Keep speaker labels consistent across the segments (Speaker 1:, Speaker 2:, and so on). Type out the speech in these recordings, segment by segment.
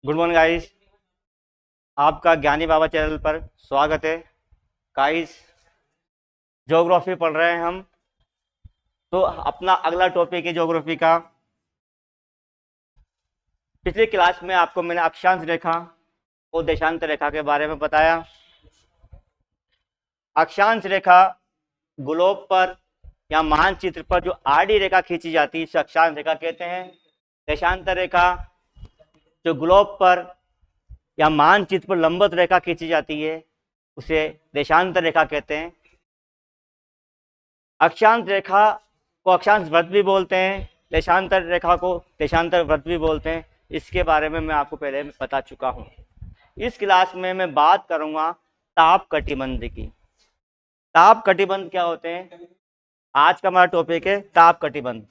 Speaker 1: Good morning guys. आपका ज्ञानी बाबा channel पर स्वागत है। गाइस, ज्योग्राफी पढ़ रहे हैं हम। तो अपना अगला टॉपिक है ज्योग्राफी का। पिछले क्लास में आपको मैंने अक्षांश रेखा और देशांतर रेखा के बारे में बताया। अक्षांश रेखा ग्लोब पर या मानचित्र पर जो आड़ी रेखा खींची जाती है इसे अक्षांश रेखा कहते हैं। देशांतर रेखा जो ग्लोब पर या मानचित्र पर लंबवत रेखा खींची जाती है उसे देशांतर रेखा कहते हैं। अक्षांश रेखा को अक्षांश वृत्त भी बोलते हैं, देशांतर रेखा को देशांतर वृत्त भी बोलते हैं। इसके बारे में मैं आपको पहले बता चुका हूं। इस क्लास में मैं बात करूंगा ताप कटिबंध की। ताप कटिबंध क्या होते हैं? आज का हमारा टॉपिक है ताप कटिबंध।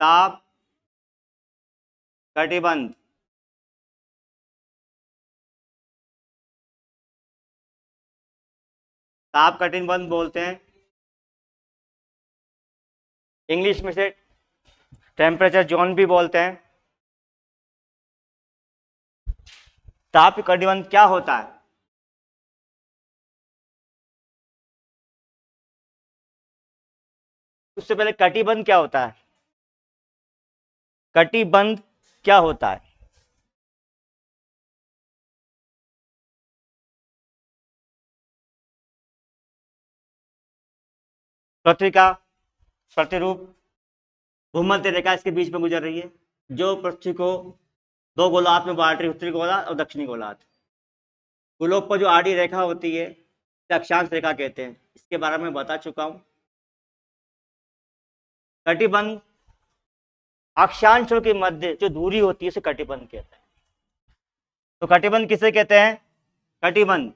Speaker 1: ताप कटिबंध ताप कटिबंध बोलते हैं। इंग्लिश में से टेम्परेचर जोन भी बोलते हैं। ताप कटिबंध क्या होता है? उससे पहले कटिबंध क्या होता है? कटिबंध क्या होता है? पृथ्वी का प्रतिरूप भूमध्य रेखा इसके बीच में गुजर रही है, जो पृथ्वी को दो गोलार्ध में बांट रही है, उत्तरी गोलार्ध और दक्षिणी गोलार्ध। गोलोक पर जो आड़ी रेखा होती है इसे अक्षांश रेखा कहते हैं। इसके बारे में बता चुका हूं। कटिबंध अक्षांशों के मध्य जो दूरी होती है उसे कटिबंध कहते हैं। तो कटिबंध किसे कहते हैं? कटिबंध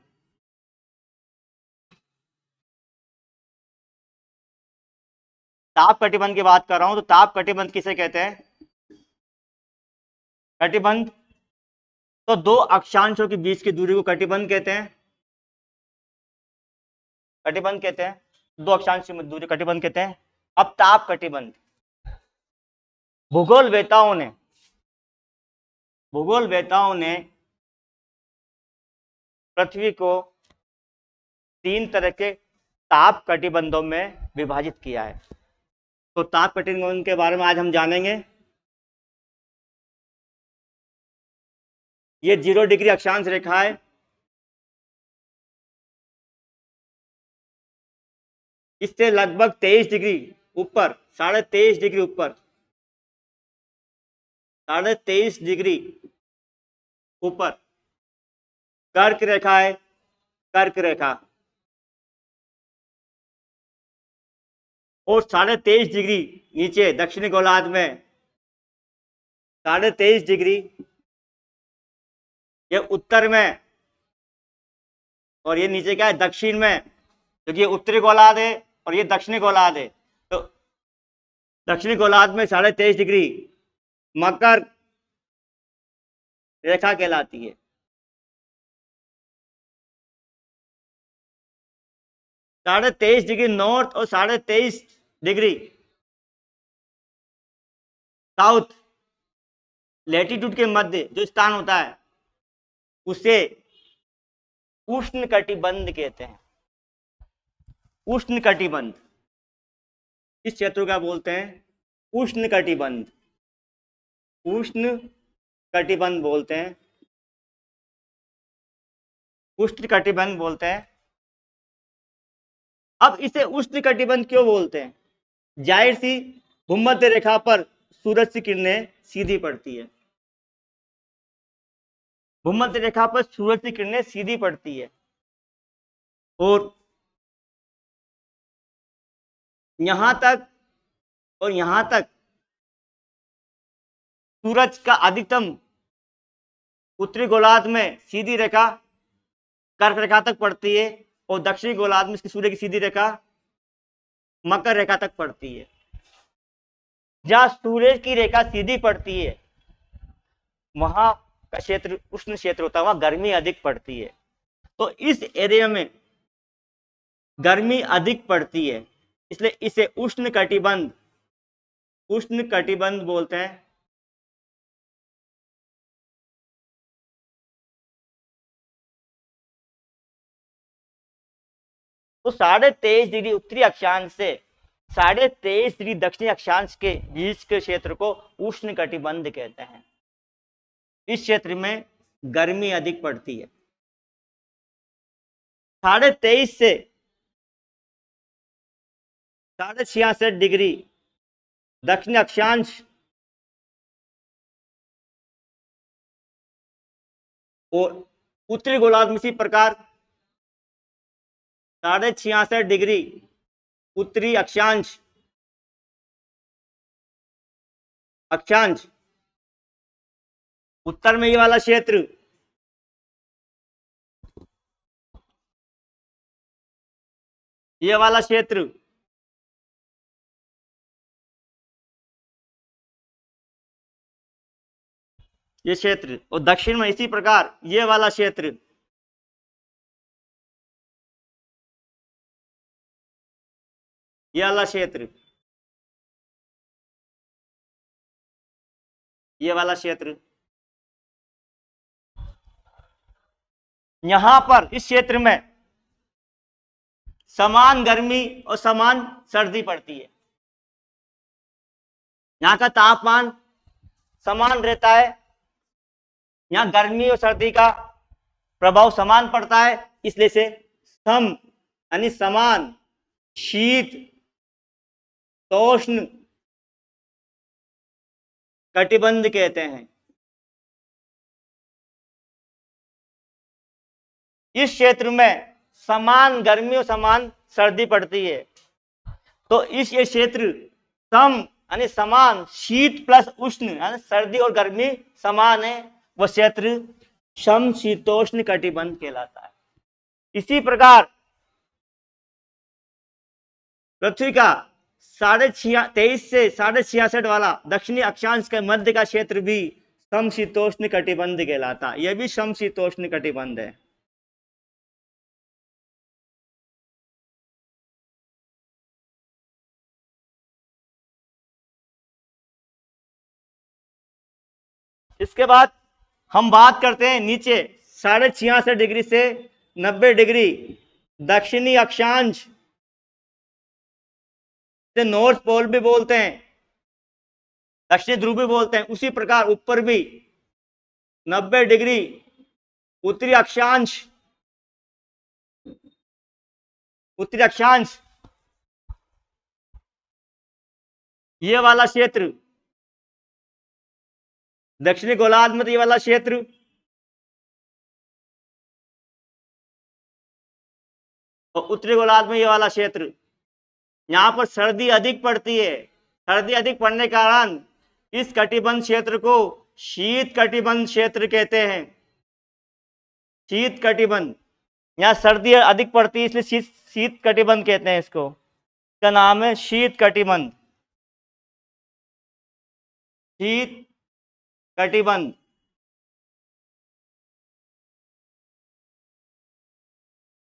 Speaker 1: ताप कटिबंध की बात कर रहा हूं। तो ताप कटिबंध किसे कहते हैं? कटिबंध तो दो अक्षांशों के बीच की दूरी को कटिबंध कहते हैं। कटिबंध कहते हैं दो अक्षांश की दूरी कटिबंध कहते हैं। अब ताप कटिबंध भूगोल वेताओं ने पृथ्वी को तीन तरह के ताप कटिबंधों में विभाजित किया है। तो ताप कटिबंध के बारे में आज हम जानेंगे। ये 0 डिग्री अक्षांश रेखा है। इससे लगभग 23 डिग्री ऊपर, 23.5 डिग्री ऊपर, 23.5 डिग्री ऊपर कर्क रेखा है। कर्क रेखा और 23.5 डिग्री नीचे दक्षिणी गोलार्ध में 23.5 डिग्री ये उत्तर में, और ये नीचे क्या है? दक्षिण में। क्योंकि ये उत्तरी गोलार्ध है और ये दक्षिणी गोलार्ध है। तो दक्षिणी गोलार्ध में 23.5 डिग्री मकर रेखा कहलाती है। 23.5 डिग्री नॉर्थ और 23.5 डिग्री साउथ लैटिट्यूड के मध्य जो स्थान होता है उसे उष्ण कटिबंध कहते हैं। उष्ण कटिबंध इस क्षेत्र का बोलते हैं उष्ण कटिबंध। उष्ण कटिबंध बोलते हैं, उष्ण कटिबंध बोलते हैं। अब इसे उष्ण कटिबंध क्यों बोलते हैं? जाहिर सी भूमध्य रेखा पर सूरज की किरणें सीधी पड़ती है। भूमध्य रेखा पर सूरज की किरणें सीधी पड़ती है और यहां तक और यहां तक सूरज का अधिकतम उत्तरी गोलार्ध में सीधी रेखा कर्क रेखा तक पड़ती है और दक्षिणी गोलार्ध में इसकी सूर्य की सीधी रेखा मकर रेखा तक पड़ती है। जहां सूर्य की रेखा सीधी पड़ती है वहां का क्षेत्र उष्ण क्षेत्र होता है, वहां गर्मी अधिक पड़ती है। तो इस एरिया में गर्मी अधिक पड़ती है, इसलिए इसे उष्ण कटिबंध उष्ण कटिबंध बोलते हैं। तो 23.5 डिग्री उत्तरी अक्षांश से 23.5 डिग्री दक्षिणी अक्षांश के बीच के क्षेत्र को उष्ण कटिबंध कहते हैं। इस क्षेत्र में गर्मी अधिक पड़ती है। 23.5 से 66.5 डिग्री दक्षिणी अक्षांश और उत्तरी गोलार्ध में इसी प्रकार 66.5 डिग्री उत्तरी अक्षांश उत्तर में ये वाला क्षेत्र, ये वाला क्षेत्र ये क्षेत्र, और दक्षिण में इसी प्रकार ये वाला क्षेत्र, ये वाला क्षेत्र, ये वाला क्षेत्र। यहां पर इस क्षेत्र में समान गर्मी और समान सर्दी पड़ती है। यहां का तापमान समान रहता है, यहां गर्मी और सर्दी का प्रभाव समान पड़ता है, इसलिए से सम यानी समान शीत तोष्ण कटिबंध कहते हैं। इस क्षेत्र में समान गर्मी और समान सर्दी पड़ती है, तो इस ये क्षेत्र सम यानी समान शीत प्लस उष्ण यानी सर्दी और गर्मी समान है, वह क्षेत्र समशीतोष्ण कटिबंध कहलाता है। इसी प्रकार पृथ्वी का 23.5 से 66.5 वाला दक्षिणी अक्षांश के मध्य का क्षेत्र भी समशीतोष्ण कटिबंध कहलाता है। यह भी समशीतोष्ण कटिबंध है। इसके बाद हम बात करते हैं नीचे 66.5 डिग्री से 90 डिग्री दक्षिणी अक्षांश से नॉर्थ पोल भी बोलते हैं, दक्षिणी ध्रुव भी बोलते हैं। उसी प्रकार ऊपर भी 90 डिग्री उत्तरी अक्षांश ये वाला क्षेत्र, दक्षिणी गोलार्ध में ये वाला क्षेत्र, और उत्तरी गोलार्ध में ये वाला क्षेत्र। यहां पर सर्दी अधिक पड़ती है। सर्दी अधिक पड़ने के कारण इस कटिबंध क्षेत्र को शीत कटिबंध क्षेत्र कहते हैं। शीत कटिबंध, यहाँ सर्दी अधिक पड़ती है इसलिए शीत कटिबंध कहते हैं इसको। इसका नाम है शीत कटिबंध। शीत कटिबंध।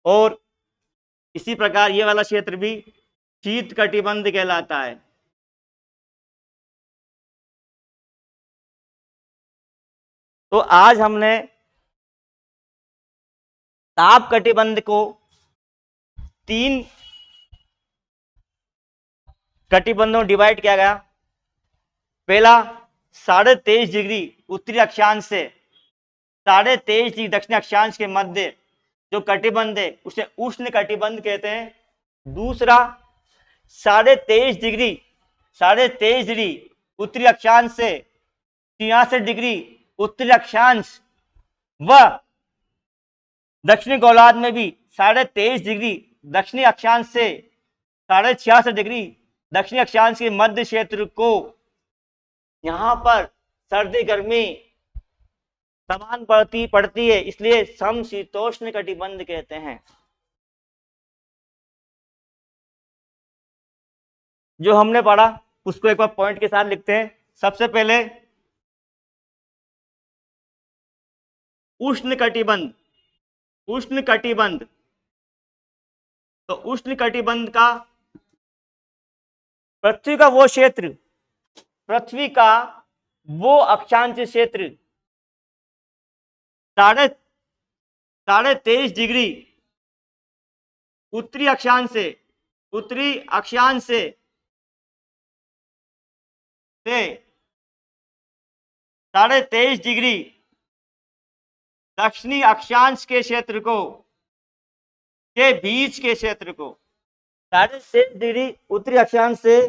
Speaker 1: और इसी प्रकार ये वाला क्षेत्र भी शीत कटिबंध कहलाता है। तो आज हमने ताप कटिबंध को 3 कटिबंधों में डिवाइड किया गया। पहला 23.5 डिग्री उत्तरी अक्षांश से 23.5 डिग्री दक्षिणी अक्षांश के मध्य जो कटिबंध है उसे उष्ण कटिबंध कहते हैं। दूसरा 23.5 डिग्री उत्तरी अक्षांश से 66 डिग्री उत्तरी अक्षांश व दक्षिणी गोलार्ध में भी 23.5 डिग्री दक्षिणी अक्षांश से 66.5 डिग्री दक्षिणी अक्षांश के मध्य क्षेत्र को यहां पर सर्दी गर्मी समान पड़ती है, इसलिए समशीतोष्ण कटिबंध कहते हैं। जो हमने पढ़ा उसको एक बार पॉइंट के साथ लिखते हैं। सबसे पहले उष्ण कटिबंध। तो उष्ण कटिबंध का पृथ्वी का वो क्षेत्र पृथ्वी का वो अक्षांश क्षेत्र 23.5 डिग्री उत्तरी अक्षांश से 23.5 डिग्री दक्षिणी अक्षांश के क्षेत्र को के बीच के क्षेत्र को 23.5 डिग्री उत्तरी अक्षांश से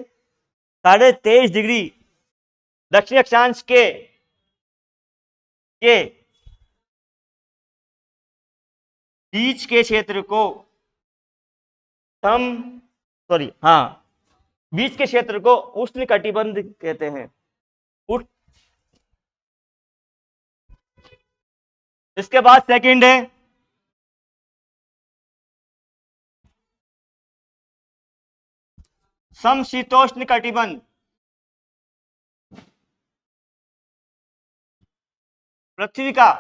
Speaker 1: 23.5 डिग्री दक्षिणी अक्षांश के बीच के क्षेत्र को बीच के क्षेत्र को उष्ण कटिबंध कहते हैं। इसके बाद सेकंड है समशीतोष्ण कटिबंध। पृथ्वी का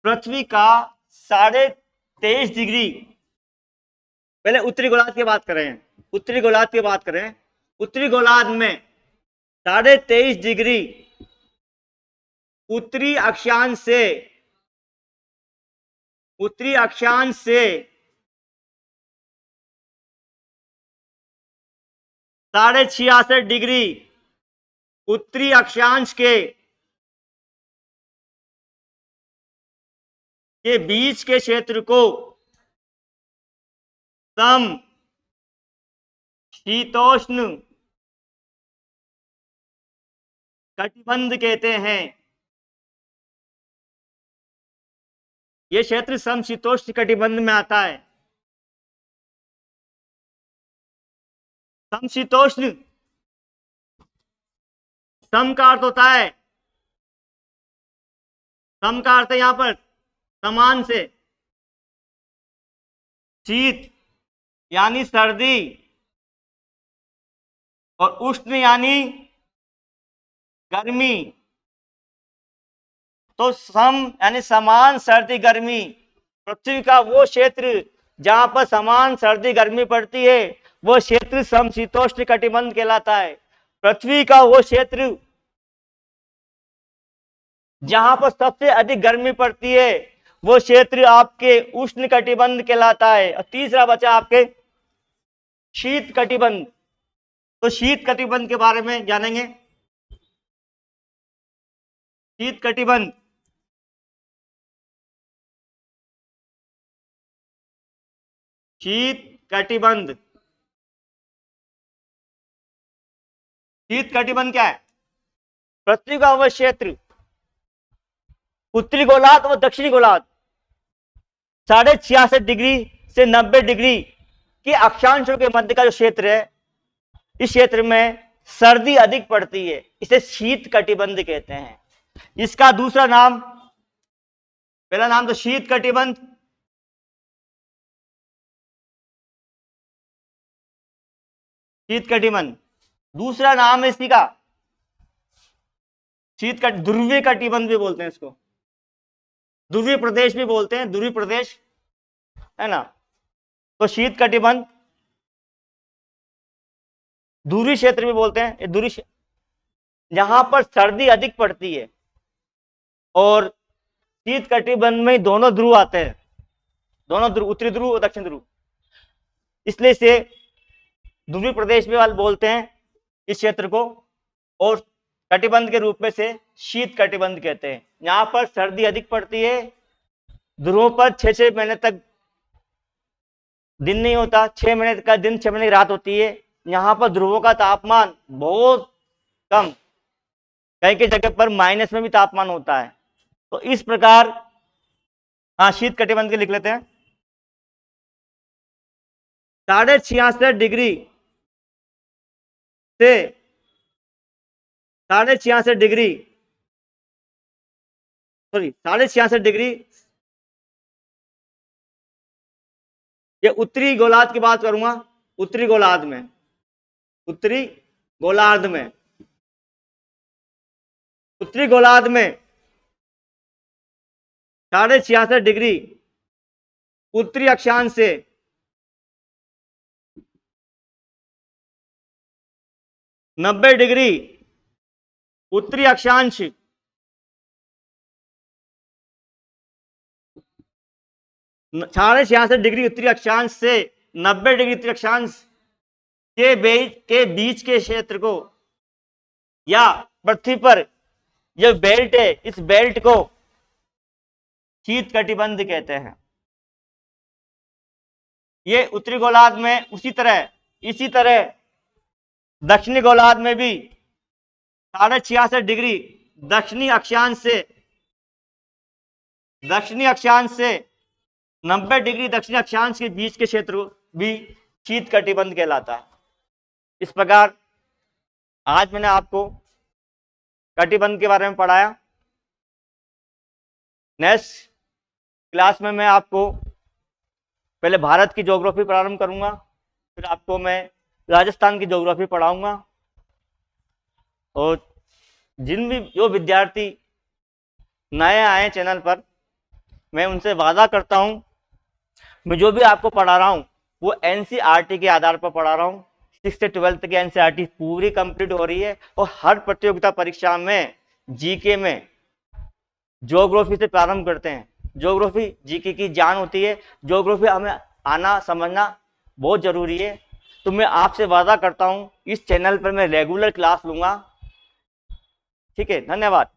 Speaker 1: 23.5 डिग्री, पहले उत्तरी गोलार्ध की बात करें, उत्तरी गोलार्ध में 23.5 डिग्री उत्तरी अक्षांश से 66.5 डिग्री उत्तरी अक्षांश के बीच के क्षेत्र को समशीतोष्ण कटिबंध कहते हैं। यह क्षेत्र समशीतोष्ण कटिबंध में आता है। समशीतोष्ण सम का अर्थ होता है, सम का अर्थ है यहां पर समान से, शीत यानी सर्दी और उष्ण यानी गर्मी। तो सम यानी समान सर्दी गर्मी। पृथ्वी का वो क्षेत्र जहां पर समान सर्दी गर्मी पड़ती है वो क्षेत्र समशीतोष्ण कटिबंध कहलाता है। पृथ्वी का वो क्षेत्र जहां पर सबसे अधिक गर्मी पड़ती है वो क्षेत्र आपके उष्ण कटिबंध कहलाता है। और तीसरा बचा आपके शीत कटिबंध। तो शीत कटिबंध के बारे में जानेंगे। शीत कटिबंध क्या है? पृथ्वी का वह क्षेत्र उत्तरी गोलार्ध और दक्षिणी गोलार्ध 66.5 डिग्री से 90 डिग्री के अक्षांशों के मध्य का जो क्षेत्र है, इस क्षेत्र में सर्दी अधिक पड़ती है, इसे शीत कटिबंध कहते हैं। इसका दूसरा नाम, पहला नाम तो शीत कटिबंध, दूसरा नाम है इसी का ध्रुवीय कटिबंध भी बोलते हैं इसको, ध्रुवीय प्रदेश भी बोलते हैं, ध्रुवीय प्रदेश है ना। तो शीत कटिबंध ध्रुवीय क्षेत्र भी बोलते हैं, ध्रुवीय जहां पर सर्दी अधिक पड़ती है। और शीत कटिबंध में दोनों ध्रुव आते हैं, दोनों ध्रुव, उत्तरी ध्रुव और दक्षिण ध्रुव, इसलिए इसे ध्रुवीय प्रदेश भी वाले बोलते हैं इस क्षेत्र को। और कटिबंध के रूप में से शीत कटिबंध कहते हैं। यहाँ पर सर्दी अधिक पड़ती है, ध्रुवों पर 6 महीने तक दिन नहीं होता, 6 महीने का दिन 6 महीने की रात होती है। यहाँ पर ध्रुवों का तापमान बहुत कम, कई कई जगह पर माइनस में भी तापमान होता है। तो इस प्रकार शीत कटिबंध के लिख लेते हैं। 66.5 डिग्री से 66.5 डिग्री, सॉरी 66.5 डिग्री, ये उत्तरी गोलार्ध की बात करूंगा। उत्तरी गोलार्ध में 66.5 डिग्री उत्तरी अक्षांश से 90 डिग्री उत्तरी अक्षांश 66 डिग्री उत्तरी अक्षांश से 90 डिग्री उत्तरी अक्षांश के बीच के क्षेत्र को, या पृथ्वी पर जो बेल्ट है, इस बेल्ट को शीत कटिबंध कहते हैं। ये उत्तरी गोलार्ध में इसी तरह दक्षिणी गोलार्ध में भी 66 डिग्री दक्षिणी अक्षांश से 90 डिग्री दक्षिणी अक्षांश के बीच के क्षेत्र भी शीत कटिबंध कहलाता है। इस प्रकार आज मैंने आपको कटिबंध के बारे में पढ़ाया। नेक्स्ट क्लास में मैं आपको पहले भारत की ज्योग्राफी प्रारंभ करूंगा, फिर आपको मैं राजस्थान की ज्योग्राफी पढ़ाऊंगा। और जो विद्यार्थी नए आए चैनल पर, मैं उनसे वादा करता हूं, मैं जो भी आपको पढ़ा रहा हूं वो एनसीईआरटी के आधार पर पढ़ा रहा हूं। 6th से 12th की एनसीईआरटी पूरी कंप्लीट हो रही है और हर प्रतियोगिता परीक्षा में जीके में ज्योग्राफी से प्रारंभ करते हैं। ज्योग्राफी जीके की जान होती है, ज्योग्राफी हमें आना समझना बहुत जरूरी है। तो मैं आपसे वादा करता हूं इस चैनल पर मैं रेगुलर क्लास लूंगा। ठीक है, धन्यवाद।